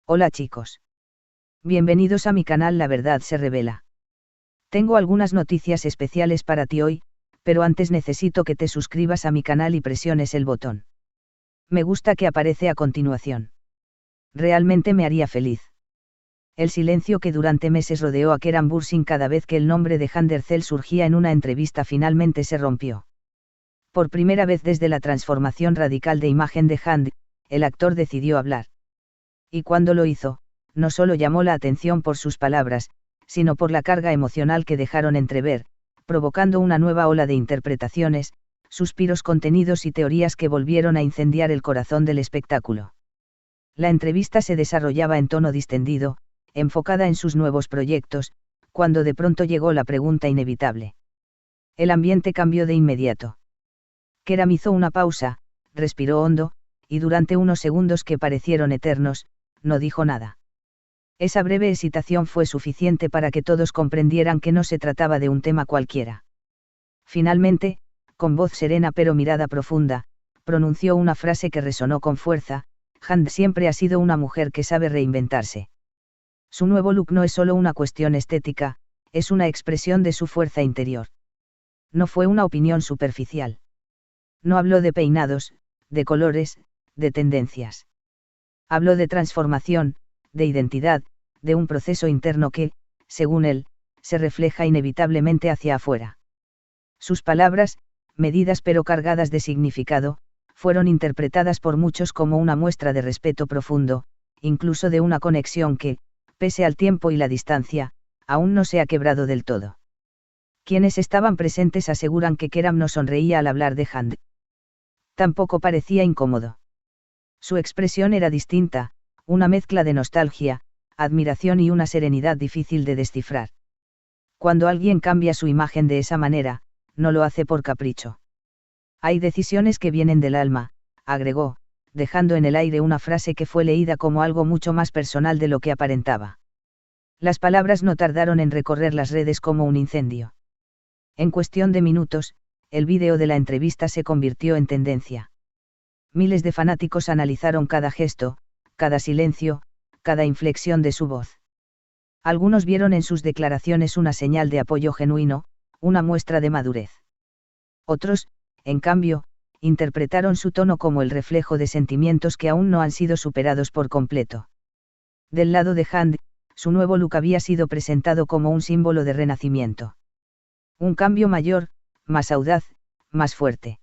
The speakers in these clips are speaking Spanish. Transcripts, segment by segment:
Hola chicos. Bienvenidos a mi canal La Verdad se revela. Tengo algunas noticias especiales para ti hoy, pero antes necesito que te suscribas a mi canal y presiones el botón me gusta que aparece a continuación. Realmente me haría feliz. El silencio que durante meses rodeó a Keran Bürsin cada vez que el nombre de Hande Erçel surgía en una entrevista finalmente se rompió. Por primera vez desde la transformación radical de imagen de Hande, el actor decidió hablar. Y cuando lo hizo, no solo llamó la atención por sus palabras, sino por la carga emocional que dejaron entrever, provocando una nueva ola de interpretaciones, suspiros contenidos y teorías que volvieron a incendiar el corazón del espectáculo. La entrevista se desarrollaba en tono distendido, enfocada en sus nuevos proyectos, cuando de pronto llegó la pregunta inevitable. El ambiente cambió de inmediato. Keran hizo una pausa, respiró hondo, y durante unos segundos que parecieron eternos, no dijo nada. Esa breve hesitación fue suficiente para que todos comprendieran que no se trataba de un tema cualquiera. Finalmente, con voz serena pero mirada profunda, pronunció una frase que resonó con fuerza: Hande siempre ha sido una mujer que sabe reinventarse. Su nuevo look no es solo una cuestión estética, es una expresión de su fuerza interior. No fue una opinión superficial. No habló de peinados, de colores, de tendencias. Habló de transformación, de identidad, de un proceso interno que, según él, se refleja inevitablemente hacia afuera. Sus palabras, medidas pero cargadas de significado, fueron interpretadas por muchos como una muestra de respeto profundo, incluso de una conexión que, pese al tiempo y la distancia, aún no se ha quebrado del todo. Quienes estaban presentes aseguran que Keran no sonreía al hablar de Hande. Tampoco parecía incómodo. Su expresión era distinta, una mezcla de nostalgia, admiración y una serenidad difícil de descifrar. Cuando alguien cambia su imagen de esa manera, no lo hace por capricho. Hay decisiones que vienen del alma, agregó, dejando en el aire una frase que fue leída como algo mucho más personal de lo que aparentaba. Las palabras no tardaron en recorrer las redes como un incendio. En cuestión de minutos, el vídeo de la entrevista se convirtió en tendencia. Miles de fanáticos analizaron cada gesto, cada silencio, cada inflexión de su voz. Algunos vieron en sus declaraciones una señal de apoyo genuino, una muestra de madurez. Otros, en cambio, interpretaron su tono como el reflejo de sentimientos que aún no han sido superados por completo. Del lado de Hande, su nuevo look había sido presentado como un símbolo de renacimiento. Un cambio mayor, más audaz, más fuerte.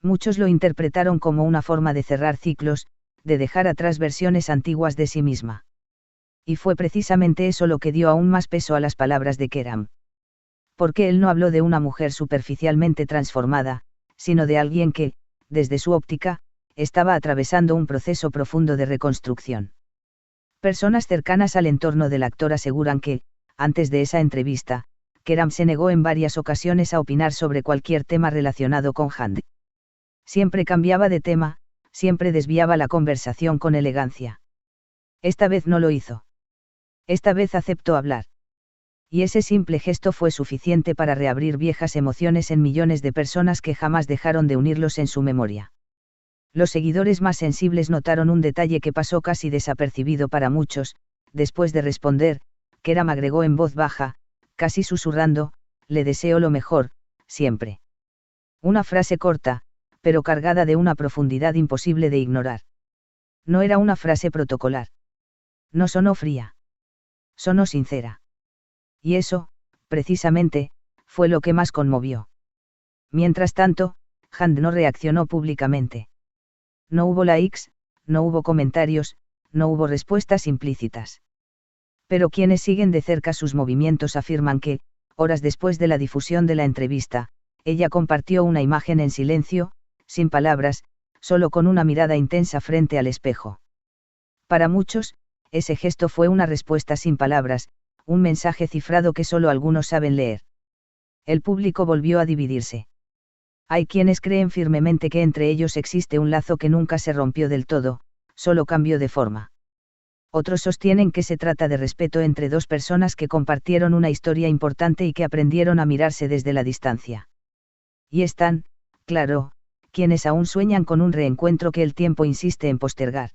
Muchos lo interpretaron como una forma de cerrar ciclos, de dejar atrás versiones antiguas de sí misma. Y fue precisamente eso lo que dio aún más peso a las palabras de Keran. Porque él no habló de una mujer superficialmente transformada, sino de alguien que, desde su óptica, estaba atravesando un proceso profundo de reconstrucción. Personas cercanas al entorno del actor aseguran que, antes de esa entrevista, Keran se negó en varias ocasiones a opinar sobre cualquier tema relacionado con Hande. Siempre cambiaba de tema, siempre desviaba la conversación con elegancia. Esta vez no lo hizo. Esta vez aceptó hablar. Y ese simple gesto fue suficiente para reabrir viejas emociones en millones de personas que jamás dejaron de unirlos en su memoria. Los seguidores más sensibles notaron un detalle que pasó casi desapercibido para muchos: después de responder, Keran agregó en voz baja, casi susurrando: le deseo lo mejor, siempre. Una frase corta, pero cargada de una profundidad imposible de ignorar. No era una frase protocolar. No sonó fría. Sonó sincera. Y eso, precisamente, fue lo que más conmovió. Mientras tanto, Hande no reaccionó públicamente. No hubo likes, no hubo comentarios, no hubo respuestas implícitas. Pero quienes siguen de cerca sus movimientos afirman que, horas después de la difusión de la entrevista, ella compartió una imagen en silencio, sin palabras, solo con una mirada intensa frente al espejo. Para muchos, ese gesto fue una respuesta sin palabras, un mensaje cifrado que solo algunos saben leer. El público volvió a dividirse. Hay quienes creen firmemente que entre ellos existe un lazo que nunca se rompió del todo, solo cambió de forma. Otros sostienen que se trata de respeto entre dos personas que compartieron una historia importante y que aprendieron a mirarse desde la distancia. Y están, claro, quienes aún sueñan con un reencuentro que el tiempo insiste en postergar.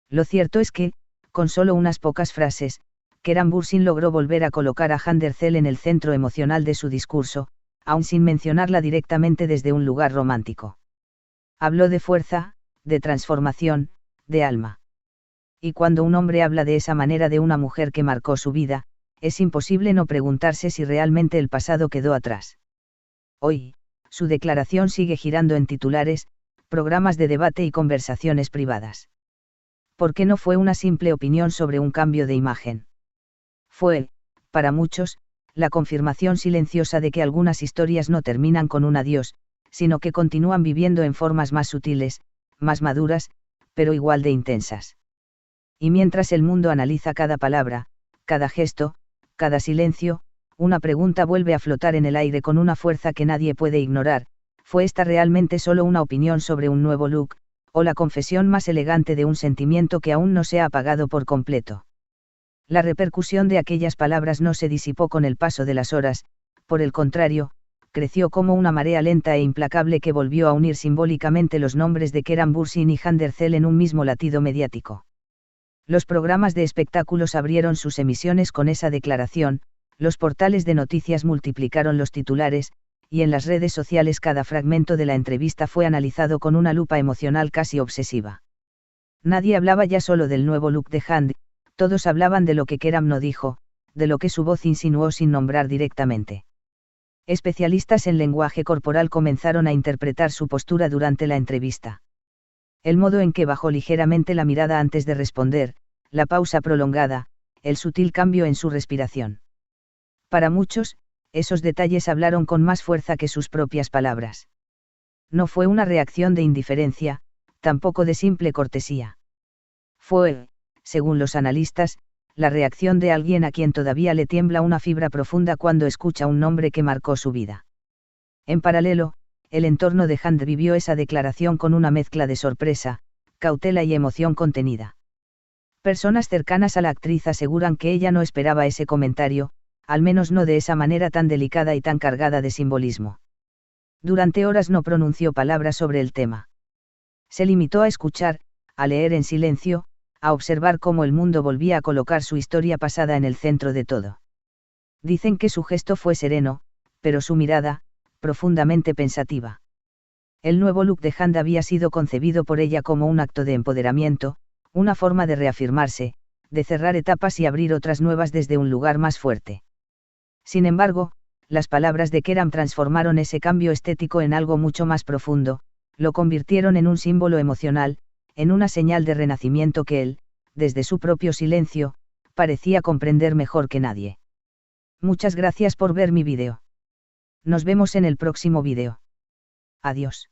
Lo cierto es que, Con solo unas pocas frases, Keran Bursin logró volver a colocar a Handercel en el centro emocional de su discurso, aun sin mencionarla directamente desde un lugar romántico. Habló de fuerza, de transformación, de alma. Y cuando un hombre habla de esa manera de una mujer que marcó su vida, es imposible no preguntarse si realmente el pasado quedó atrás. Hoy, su declaración sigue girando en titulares, programas de debate y conversaciones privadas. ¿Por qué no fue una simple opinión sobre un cambio de imagen? Fue, para muchos, la confirmación silenciosa de que algunas historias no terminan con un adiós, sino que continúan viviendo en formas más sutiles, más maduras, pero igual de intensas. Y mientras el mundo analiza cada palabra, cada gesto, cada silencio, una pregunta vuelve a flotar en el aire con una fuerza que nadie puede ignorar: ¿fue esta realmente solo una opinión sobre un nuevo look, o la confesión más elegante de un sentimiento que aún no se ha apagado por completo? La repercusión de aquellas palabras no se disipó con el paso de las horas, por el contrario, creció como una marea lenta e implacable que volvió a unir simbólicamente los nombres de Keran Bursin y Handercel en un mismo latido mediático. Los programas de espectáculos abrieron sus emisiones con esa declaración, los portales de noticias multiplicaron los titulares, y en las redes sociales cada fragmento de la entrevista fue analizado con una lupa emocional casi obsesiva. Nadie hablaba ya solo del nuevo look de Hand, todos hablaban de lo que Keran no dijo, de lo que su voz insinuó sin nombrar directamente. Especialistas en lenguaje corporal comenzaron a interpretar su postura durante la entrevista. El modo en que bajó ligeramente la mirada antes de responder, la pausa prolongada, el sutil cambio en su respiración. Para muchos, esos detalles hablaron con más fuerza que sus propias palabras. No fue una reacción de indiferencia, tampoco de simple cortesía. Fue, según los analistas, la reacción de alguien a quien todavía le tiembla una fibra profunda cuando escucha un nombre que marcó su vida. En paralelo, el entorno de Hand vivió esa declaración con una mezcla de sorpresa, cautela y emoción contenida. Personas cercanas a la actriz aseguran que ella no esperaba ese comentario, al menos no de esa manera tan delicada y tan cargada de simbolismo. Durante horas no pronunció palabras sobre el tema. Se limitó a escuchar, a leer en silencio, a observar cómo el mundo volvía a colocar su historia pasada en el centro de todo. Dicen que su gesto fue sereno, pero su mirada, profundamente pensativa. El nuevo look de Hand había sido concebido por ella como un acto de empoderamiento, una forma de reafirmarse, de cerrar etapas y abrir otras nuevas desde un lugar más fuerte. Sin embargo, las palabras de Keran transformaron ese cambio estético en algo mucho más profundo, lo convirtieron en un símbolo emocional, en una señal de renacimiento que él, desde su propio silencio, parecía comprender mejor que nadie. Muchas gracias por ver mi vídeo. Nos vemos en el próximo vídeo. Adiós.